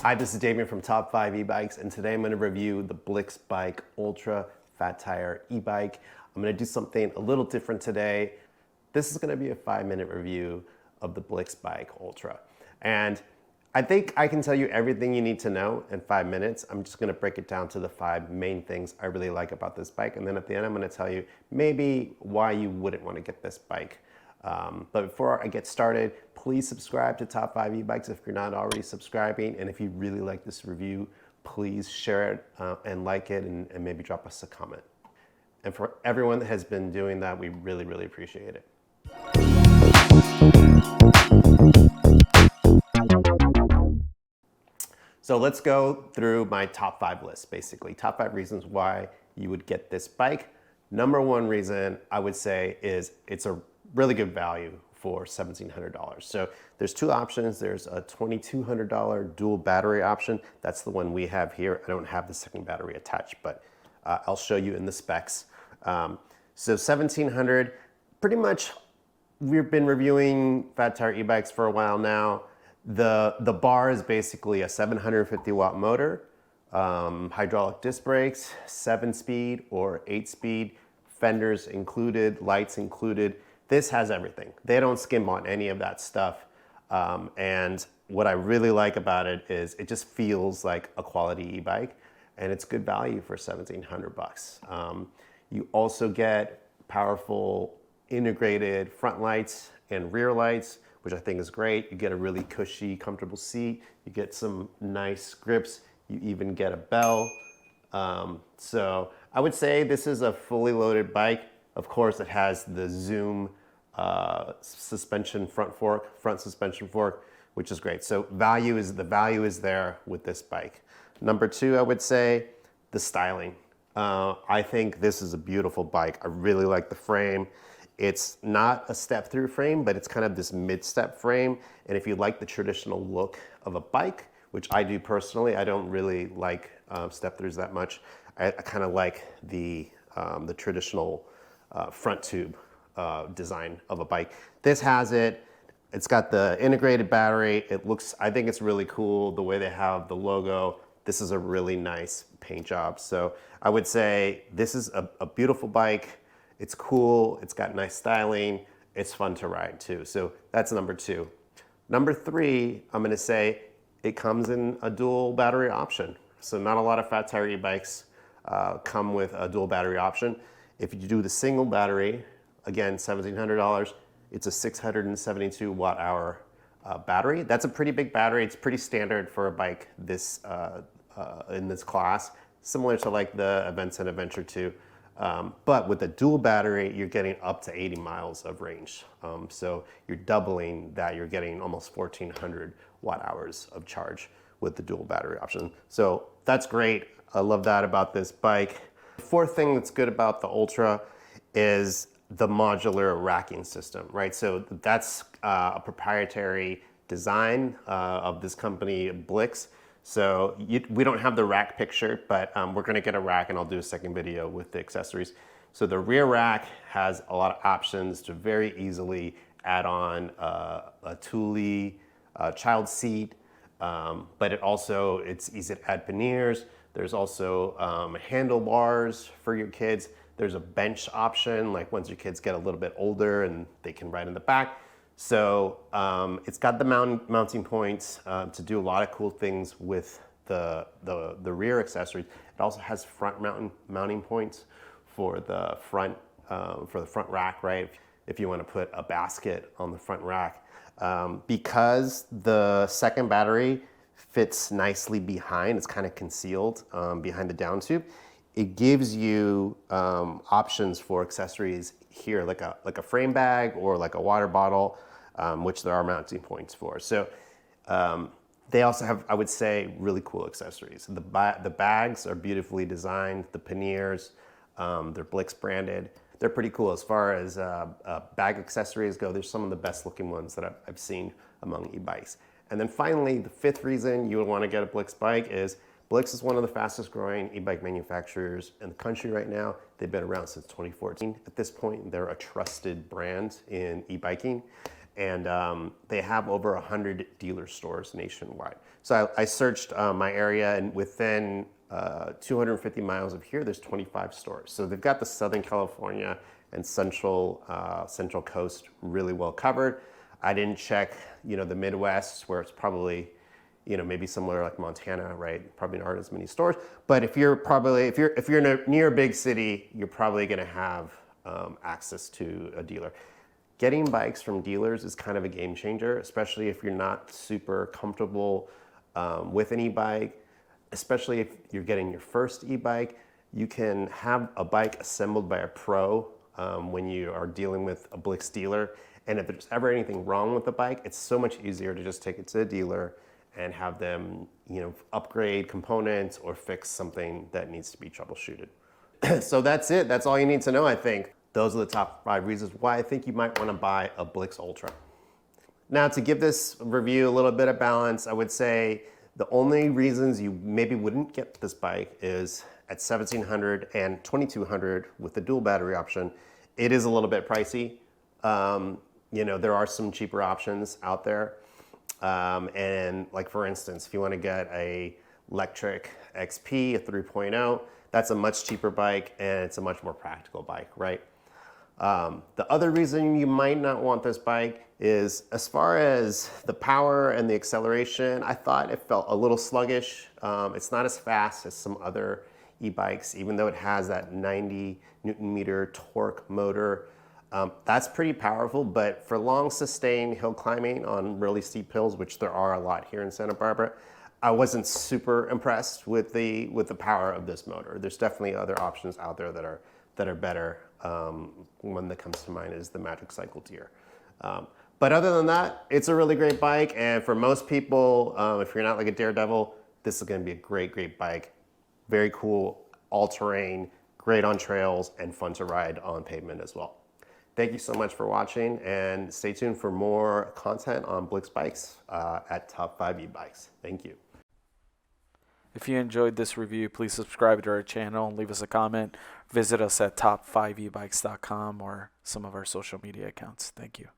Hi, this is Damien from Top 5 E-Bikes, and today I'm going to review the Blix Bike Ultra Fat Tire e-bike. I'm going to do something a little different today. This is going to be a 5-minute review of the Blix Bike Ultra. And I think I can tell you everything you need to know in 5 minutes. I'm just going to break it down to the 5 main things I really like about this bike. And then at the end, I'm going to tell you maybe why you wouldn't want to get this bike. But before I get started, please subscribe to Top 5 E-Bikes if you're not already subscribing. And if you really like this review, please share it and like it and maybe drop us a comment. And for everyone that has been doing that, we really, really appreciate it. So let's go through my top 5 list, basically. Top 5 reasons why you would get this bike. Number 1 reason I would say is it's a really good value for $1,700. So there's 2 options. There's a $2,200 dual battery option. That's the one we have here. I don't have the second battery attached, but I'll show you in the specs. So $1,700, pretty much we've been reviewing fat tire e-bikes for a while now. The bar is basically a 750 watt motor, hydraulic disc brakes, 7-speed or 8-speed, fenders included, lights included. This has everything. They don't skim on any of that stuff. And what I really like about it is it just feels like a quality e-bike, and it's good value for $1,700. You also get powerful integrated front lights and rear lights, which I think is great. You get a really cushy, comfortable seat. You get some nice grips. You even get a bell. So I would say this is a fully loaded bike. Of course, it has the Zoom suspension front suspension fork, which is great. So the value is there with this bike. Number 2, I would say the styling. I think this is a beautiful bike. I really like the frame. It's not a step-through frame, but it's kind of this mid-step frame. And if you like the traditional look of a bike, which I do personally, I don't really like step-throughs that much. I kind of like the traditional front tube design of a bike. This has it. It's got the integrated battery. I think it's really cool the way they have the logo. This is a really nice paint job. So I would say this is a beautiful bike. It's cool, it's got nice styling, it's fun to ride too. So that's number 2. Number 3, I'm gonna say it comes in a dual battery option. So not a lot of fat tire e-bikes come with a dual battery option. If you do the single battery, again, $1,700, it's a 672 watt hour battery. That's a pretty big battery. It's pretty standard for a bike this in this class, similar to like the Events and Adventure 2. But with a dual battery, you're getting up to 80 miles of range. So you're doubling that. You're getting almost 1,400 watt hours of charge with the dual battery option. So that's great. I love that about this bike. The 4th thing that's good about the Ultra is the modular racking system, right? So that's a proprietary design of this company, Blix. So we don't have the rack picture, but we're gonna get a rack, and I'll do a second video with the accessories. So the rear rack has a lot of options to very easily add on a Thule child seat, but it's easy to add panniers. There's also handlebars for your kids. There's a bench option, like once your kids get a little bit older and they can ride in the back. So it's got the mounting points to do a lot of cool things with the rear accessories. It also has front mounting points for the front rack, right? If you want to put a basket on the front rack, because the second battery fits nicely behind. It's kind of concealed behind the down tube. It gives you options for accessories here, like a frame bag or like a water bottle, which there are mounting points for. So they also have, I would say, really cool accessories. The bags are beautifully designed. The panniers, they're Blix branded. They're pretty cool as far as bag accessories go. They're some of the best looking ones that I've seen among e-bikes. And then finally, the 5th reason you would want to get a Blix bike is Blix is one of the fastest growing e-bike manufacturers in the country right now. They've been around since 2014. At this point, they're a trusted brand in e-biking. And they have over 100 dealer stores nationwide. So I searched my area, and within 250 miles of here, there's 25 stores. So they've got the Southern California and Central Coast really well covered. I didn't check, the Midwest, where it's probably, maybe somewhere like Montana, right? Probably aren't as many stores. But if you're near a big city, you're probably going to have access to a dealer. Getting bikes from dealers is kind of a game changer, especially if you're not super comfortable with an e-bike, especially if you're getting your first e-bike. You can have a bike assembled by a pro when you are dealing with a Blix dealer. And if there's ever anything wrong with the bike, it's so much easier to just take it to the dealer and have them, upgrade components or fix something that needs to be troubleshooted. So that's it. That's all you need to know, I think. Those are the top 5 reasons why I think you might want to buy a Blix Ultra. Now, to give this review a little bit of balance, I would say the only reasons you maybe wouldn't get this bike is at $1,700 and $2,200 with the dual battery option. It is a little bit pricey. There are some cheaper options out there. And like, for instance, if you want to get a electric XP, a 3.0, that's a much cheaper bike and it's a much more practical bike, right? The other reason you might not want this bike is, as far as the power and the acceleration, I thought it felt a little sluggish. It's not as fast as some other e-bikes, even though it has that 90 Newton meter torque motor. That's pretty powerful, but for long sustained hill climbing on really steep hills, which there are a lot here in Santa Barbara, I wasn't super impressed with the power of this motor. There's definitely other options out there that are better. One that comes to mind is the Magic Cycle Deer. But other than that, it's a really great bike, and for most people, if you're not like a daredevil, this is going to be a great bike. Very cool, all-terrain, great on trails, and fun to ride on pavement as well. Thank you so much for watching, and stay tuned for more content on Blix Bikes at Top 5 E-Bikes. Thank you. If you enjoyed this review, please subscribe to our channel and leave us a comment. Visit us at top5ebikes.com or some of our social media accounts. Thank you.